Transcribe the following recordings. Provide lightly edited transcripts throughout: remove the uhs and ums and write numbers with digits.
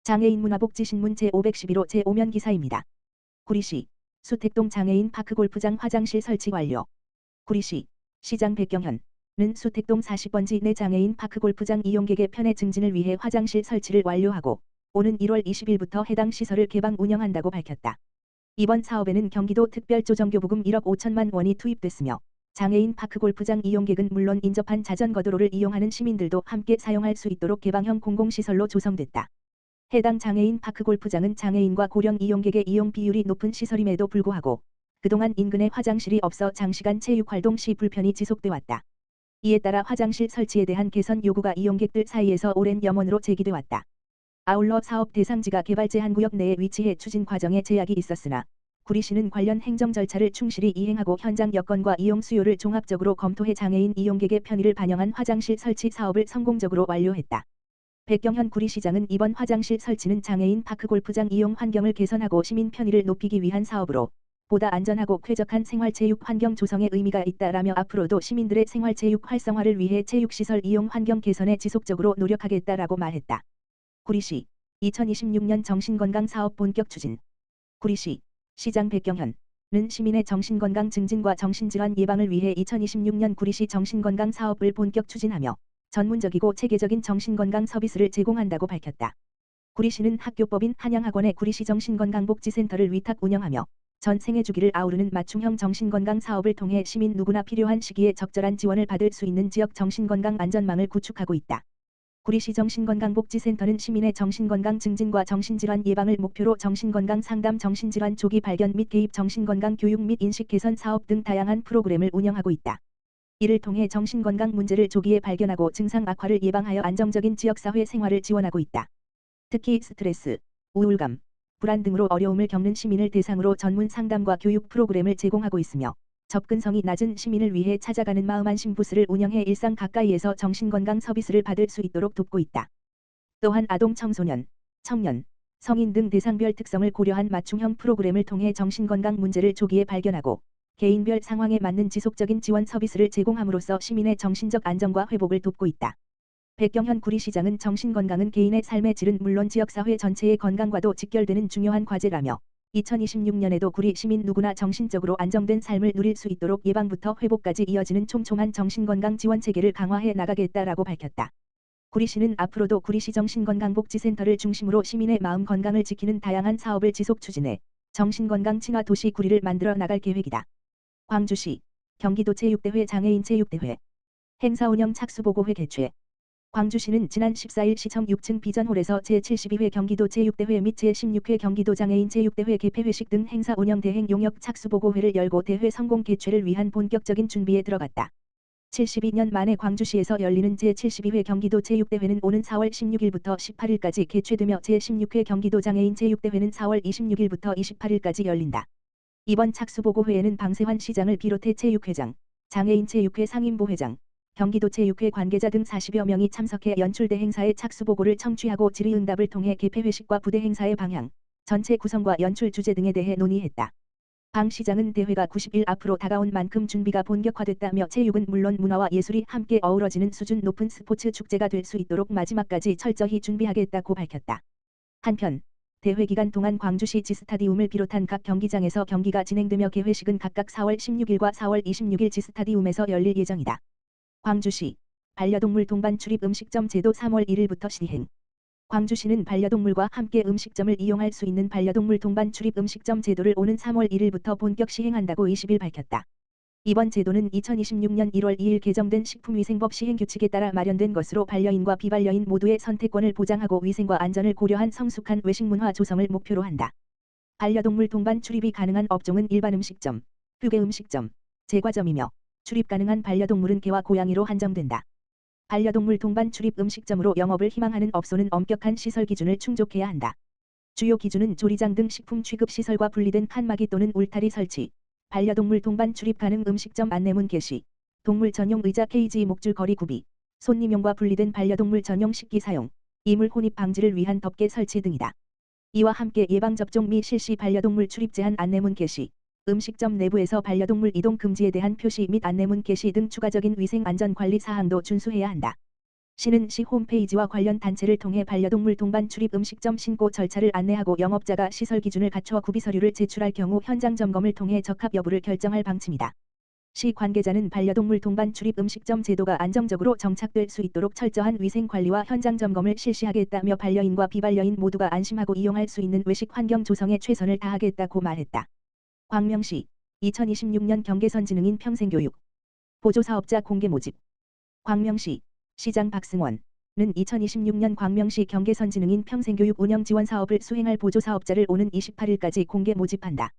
장애인 문화복지신문 제511호 제5면 기사입니다. 구리시 수택동 장애인 파크골프장 화장실 설치 완료. 구리시 시장 백경현은 수택동 40번지 내 장애인 파크골프장 이용객의 편의 증진을 위해 화장실 설치를 완료하고 오는 1월 20일부터 해당 시설을 개방 운영한다고 밝혔다. 이번 사업에는 경기도 특별조정교부금 1억 5천만 원이 투입됐으며 장애인 파크골프장 이용객은 물론 인접한 자전거도로를 이용하는 시민들도 함께 사용할 수 있도록 개방형 공공시설로 조성됐다. 해당 장애인 파크골프장은 장애인과 고령 이용객의 이용 비율이 높은 시설임에도 불구하고 그동안 인근에 화장실이 없어 장시간 체육활동 시 불편이 지속돼 왔다. 이에 따라 화장실 설치에 대한 개선 요구가 이용객들 사이에서 오랜 염원으로 제기돼 왔다. 아울러 사업 대상지가 개발 제한구역 내에 위치해 추진 과정에 제약이 있었으나 구리시는 관련 행정 절차를 충실히 이행하고 현장 여건과 이용 수요를 종합적으로 검토해 장애인 이용객의 편의를 반영한 화장실 설치 사업을 성공적으로 완료했다. 백경현 구리시장은 이번 화장실 설치는 장애인 파크골프장 이용 환경을 개선하고 시민 편의를 높이기 위한 사업으로 보다 안전하고 쾌적한 생활체육 환경 조성에 의미가 있다라며 앞으로도 시민들의 생활체육 활성화를 위해 체육시설 이용 환경 개선에 지속적으로 노력하겠다라고 말했다. 구리시 2026년 정신건강 사업 본격 추진. 구리시 시장 백경현은 시민의 정신건강 증진과 정신질환 예방을 위해 2026년 구리시 정신건강 사업을 본격 추진하며 전문적이고 체계적인 정신건강 서비스를 제공한다고 밝혔다. 구리시는 학교법인 한양학원의 구리시 정신건강복지센터를 위탁 운영하며 전 생애 주기를 아우르는 맞춤형 정신건강 사업을 통해 시민 누구나 필요한 시기에 적절한 지원을 받을 수 있는 지역 정신건강 안전망을 구축하고 있다. 구리시 정신건강복지센터는 시민의 정신건강 증진과 정신질환 예방을 목표로 정신건강 상담, 정신질환 조기 발견 및 개입, 정신건강 교육 및 인식 개선 사업 등 다양한 프로그램을 운영하고 있다. 이를 통해 정신건강 문제를 조기에 발견하고 증상 악화를 예방하여 안정적인 지역사회 생활을 지원하고 있다. 특히 스트레스, 우울감, 불안 등으로 어려움을 겪는 시민을 대상으로 전문 상담과 교육 프로그램을 제공하고 있으며 접근성이 낮은 시민을 위해 찾아가는 마음안심 부스를 운영해 일상 가까이에서 정신건강 서비스를 받을 수 있도록 돕고 있다. 또한 아동 청소년, 청년, 성인 등 대상별 특성을 고려한 맞춤형 프로그램을 통해 정신건강 문제를 조기에 발견하고 개인별 상황에 맞는 지속적인 지원 서비스를 제공함으로써 시민의 정신적 안정과 회복을 돕고 있다. 백경현 구리시장은 정신건강은 개인의 삶의 질은 물론 지역사회 전체의 건강과도 직결되는 중요한 과제라며 2026년에도 구리 시민 누구나 정신적으로 안정된 삶을 누릴 수 있도록 예방부터 회복까지 이어지는 촘촘한 정신건강 지원 체계를 강화해 나가겠다라고 밝혔다. 구리시는 앞으로도 구리시 정신건강복지센터를 중심으로 시민의 마음 건강을 지키는 다양한 사업을 지속 추진해 정신건강 친화 도시 구리를 만들어 나갈 계획이다. 광주시 경기도 체육대회 장애인 체육대회 행사 운영 착수보고회 개최. 광주시는 지난 14일 시청 6층 비전홀에서 제72회 경기도 체육대회 및 제16회 경기도 장애인 체육대회 개폐회식 등 행사 운영 대행 용역 착수보고회를 열고 대회 성공 개최를 위한 본격적인 준비에 들어갔다. 72년 만에 광주시에서 열리는 제72회 경기도 체육대회는 오는 4월 16일부터 18일까지 개최되며 제16회 경기도 장애인 체육대회는 4월 26일부터 28일까지 열린다. 이번 착수보고회에는 방세환 시장을 비롯해 체육회장, 장애인 체육회 상임부회장, 경기도 체육회 관계자 등 40여 명이 참석해 연출대 행사의 착수보고를 청취하고 질의응답을 통해 개폐회식과 부대 행사의 방향, 전체 구성과 연출 주제 등에 대해 논의했다. 방 시장은 대회가 90일 앞으로 다가온 만큼 준비가 본격화됐다며 체육은 물론 문화와 예술이 함께 어우러지는 수준 높은 스포츠 축제가 될 수 있도록 마지막까지 철저히 준비하겠다고 밝혔다. 한편 대회 기간 동안 광주시 지스타디움을 비롯한 각 경기장에서 경기가 진행되며 개회식은 각각 4월 16일과 4월 26일 지스타디움에서 열릴 예정이다. 광주시 반려동물 동반 출입 음식점 제도 3월 1일부터 시행. 광주시는 반려동물과 함께 음식점을 이용할 수 있는 반려동물 동반 출입 음식점 제도를 오는 3월 1일부터 본격 시행한다고 20일 밝혔다. 이번 제도는 2026년 1월 2일 개정된 식품위생법 시행규칙에 따라 마련된 것으로 반려인과 비반려인 모두의 선택권을 보장하고 위생과 안전을 고려한 성숙한 외식문화 조성을 목표로 한다. 반려동물 동반 출입이 가능한 업종은 일반 음식점, 휴게 음식점, 제과점이며 출입 가능한 반려동물은 개와 고양이로 한정된다. 반려동물 동반 출입 음식점으로 영업을 희망하는 업소는 엄격한 시설 기준을 충족해야 한다. 주요 기준은 조리장 등 식품 취급 시설과 분리된 칸막이 또는 울타리 설치, 반려동물 동반 출입 가능 음식점 안내문 게시, 동물 전용 의자 케이지 목줄 거리 구비, 손님용과 분리된 반려동물 전용 식기 사용, 이물 혼입 방지를 위한 덮개 설치 등이다. 이와 함께 예방접종 및 실시 반려동물 출입 제한 안내문 게시, 음식점 내부에서 반려동물 이동 금지에 대한 표시 및 안내문 게시 등 추가적인 위생 안전 관리 사항도 준수해야 한다. 시는 시 홈페이지와 관련 단체를 통해 반려동물 동반 출입 음식점 신고 절차를 안내하고 영업자가 시설 기준을 갖춰 구비서류를 제출할 경우 현장 점검을 통해 적합 여부를 결정할 방침이다. 시 관계자는 반려동물 동반 출입 음식점 제도가 안정적으로 정착될 수 있도록 철저한 위생 관리와 현장 점검을 실시하겠다며 반려인과 비반려인 모두가 안심하고 이용할 수 있는 외식 환경 조성에 최선을 다하겠다고 말했다. 광명시 2026년 경계선지능인 평생교육 보조사업자 공개 모집. 광명시 시장 박승원은 2026년 광명시 경계선지능인 평생교육 운영 지원 사업을 수행할 보조사업자를 오는 28일까지 공개 모집한다.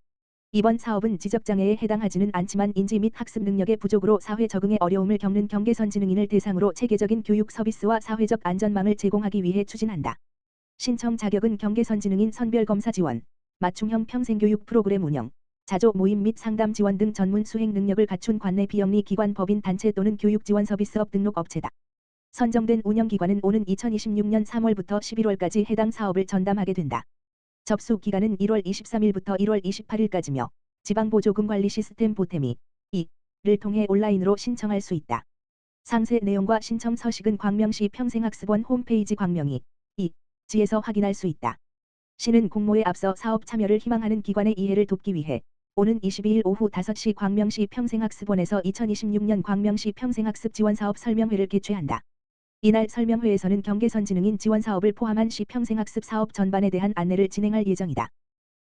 이번 사업은 지적장애에 해당하지는 않지만 인지 및 학습 능력의 부족으로 사회 적응에 어려움을 겪는 경계선지능인을 대상으로 체계적인 교육 서비스와 사회적 안전망을 제공하기 위해 추진한다. 신청 자격은 경계선지능인 선별검사 지원, 맞춤형 평생교육 프로그램 운영, 자조 모임 및 상담 지원 등 전문 수행 능력을 갖춘 관내 비영리 기관 법인 단체 또는 교육지원서비스업 등록 업체다. 선정된 운영기관은 오는 2026년 3월부터 11월까지 해당 사업을 전담하게 된다. 접수 기간은 1월 23일부터 1월 28일까지며 지방보조금 관리 시스템 보태미 2를 통해 온라인으로 신청할 수 있다. 상세 내용과 신청 서식은 광명시 평생학습원 홈페이지 광명이 2지에서 확인할 수 있다. 시는 공모에 앞서 사업 참여를 희망하는 기관의 이해를 돕기 위해 오는 22일 오후 5시 광명시 평생학습원에서 2026년 광명시 평생학습 지원사업 설명회를 개최한다. 이날 설명회에서는 경계선지능인 지원사업을 포함한 시 평생학습 사업 전반에 대한 안내를 진행할 예정이다.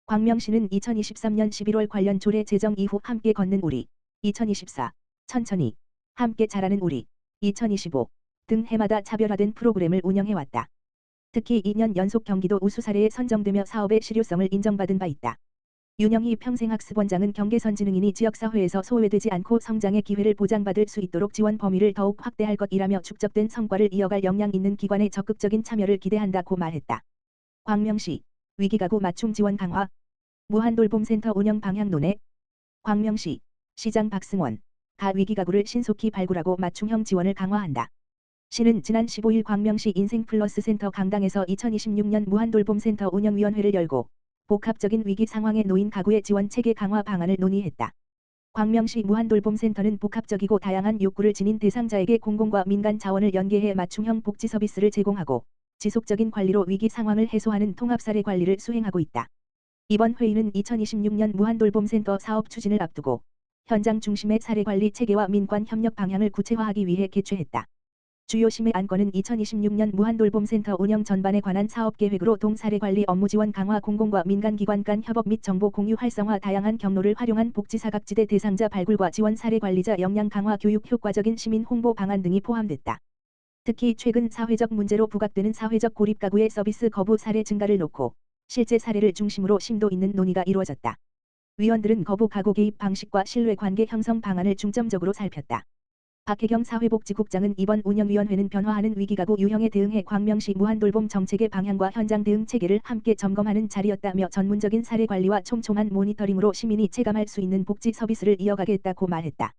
광명시는 2023년 11월 관련 조례 제정 이후 함께 걷는 우리, 2024, 천천히, 함께 자라는 우리, 2025 등 해마다 차별화된 프로그램을 운영해왔다. 특히 2년 연속 경기도 우수 사례에 선정되며 사업의 실효성을 인정받은 바 있다. 윤영희 평생학습원장은 경계선지능인이 지역사회에서 소외되지 않고 성장의 기회를 보장받을 수 있도록 지원 범위를 더욱 확대할 것이라며 축적된 성과를 이어갈 역량 있는 기관의 적극적인 참여를 기대한다고 말했다. 광명시 위기가구 맞춤 지원 강화 무한돌봄센터 운영 방향 논의. 광명시 시장 박승원 가 위기가구를 신속히 발굴하고 맞춤형 지원을 강화한다. 시는 지난 15일 광명시 인생플러스 센터 강당에서 2026년 무한돌봄센터 운영위원회를 열고 복합적인 위기 상황에 놓인 가구의 지원 체계 강화 방안을 논의했다. 광명시 무한돌봄센터는 복합적이고 다양한 욕구를 지닌 대상자에게 공공과 민간 자원을 연계해 맞춤형 복지 서비스를 제공하고 지속적인 관리로 위기 상황을 해소하는 통합사례 관리를 수행하고 있다. 이번 회의는 2026년 무한돌봄센터 사업 추진을 앞두고 현장 중심의 사례관리 체계와 민관 협력 방향을 구체화하기 위해 개최했다. 주요 심의 안건은 2026년 무한돌봄센터 운영 전반에 관한 사업계획으로 동사례관리 업무 지원 강화, 공공과 민간기관 간 협업 및 정보 공유 활성화, 다양한 경로를 활용한 복지사각지대 대상자 발굴과 지원, 사례관리자 역량 강화, 교육 효과적인 시민 홍보 방안 등이 포함됐다. 특히 최근 사회적 문제로 부각되는 사회적 고립가구의 서비스 거부 사례 증가를 놓고 실제 사례를 중심으로 심도 있는 논의가 이루어졌다. 위원들은 거부 가구 개입 방식과 신뢰관계 형성 방안을 중점적으로 살폈다. 박혜경 사회복지국장은 이번 운영위원회는 변화하는 위기가구 유형에 대응해 광명시 무한돌봄 정책의 방향과 현장 대응 체계를 함께 점검하는 자리였다며 전문적인 사례관리와 촘촘한 모니터링으로 시민이 체감할 수 있는 복지 서비스를 이어가겠다고 말했다.